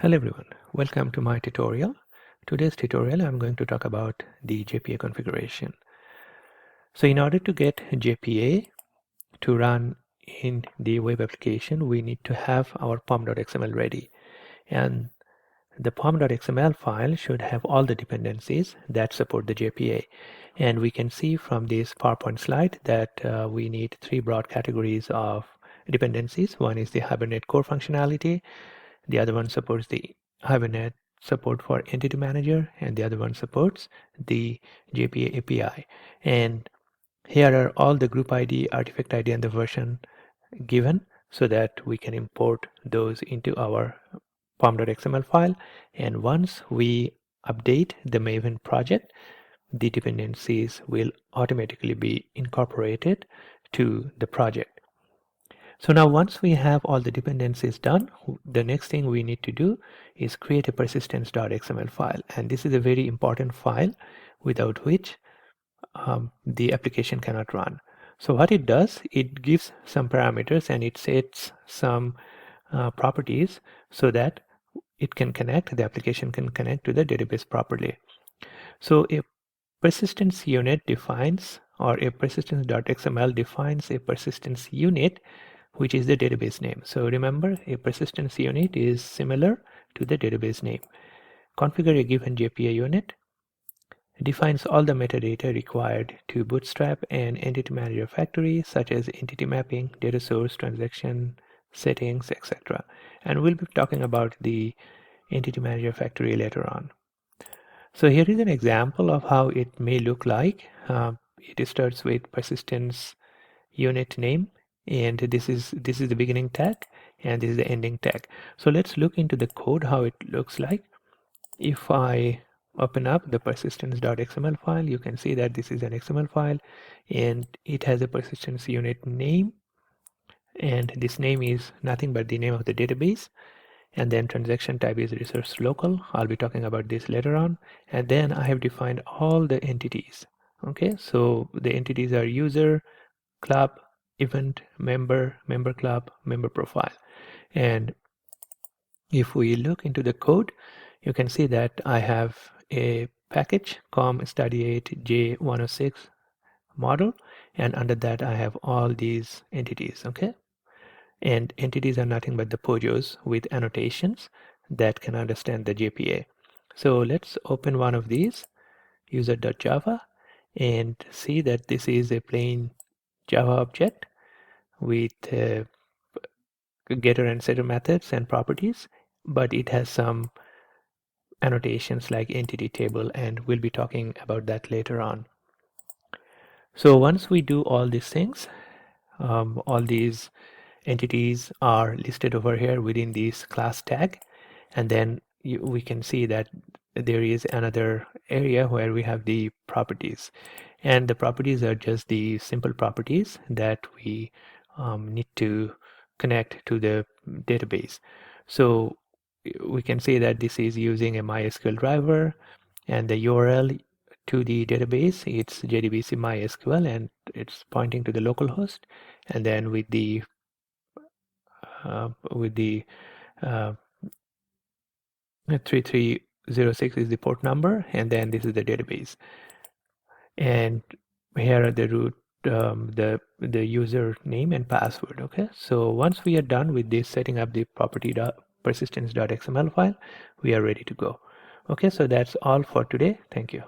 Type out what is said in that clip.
Hello everyone, welcome to my tutorial. Today's tutorial I'm going to talk about the JPA configuration. So in order to get JPA to run in the web application, we need to have our pom.xml ready, and the pom.xml file should have all the dependencies that support the JPA. And we can see from this PowerPoint slide that we need three broad categories of dependencies. One is the Hibernate core functionality, the other one supports the Hibernate support for Entity Manager, and the other one supports the JPA API. And here are all the group ID, artifact ID, and the version given so that we can import those into our pom.xml file. And once we update the Maven project, the dependencies will automatically be incorporated to the project. So now once we have all the dependencies done, the next thing we need to do is create a persistence.xml file. And this is a very important file without which the application cannot run. So what it does, it gives some parameters and it sets some properties so that it can connect, the application can connect to the database properly. So a persistence unit defines, or a persistence.xml defines a persistence unit, which is the database name. So remember, a persistence unit is similar to the database name. Configure a given JPA unit, defines all the metadata required to bootstrap an entity manager factory, such as entity mapping, data source, transaction, settings, etc. And we'll be talking about the entity manager factory later on. So here is an example of how it may look like. It starts with persistence unit name, and this is the beginning tag, and this is the ending tag. So let's look into the code how it looks like. If I open up the persistence.xml file, you can see that this is an XML file and it has a persistence unit name, and this name is nothing but the name of the database, and then transaction type is resource local. I'll be talking about this later on. And then I have defined all the entities. Okay, so the entities are user, club, event, member, member club, member profile. And if we look into the code, you can see that I have a package com study8 j106 model, and under that I have all these entities. Okay, and entities are nothing but the POJOs with annotations that can understand the JPA. So let's open one of these, user.java, and see that this is a plain Java object with getter and setter methods and properties, but it has some annotations like entity table, and we'll be talking about that later on. So once we do all these things, all these entities are listed over here within this class tag, and then we can see that there is another area where we have the properties, and the properties are just the simple properties that we need to connect to the database. So we can say that this is using a MySQL driver, and the URL to the database, it's JDBC MySQL, and it's pointing to the localhost, and then with the 3306 is the port number, and then this is the database, and here are the root, the user name and password. Okay, so once we are done with this setting up the persistence.xml file, we are ready to go. Okay, so that's all for today. Thank you.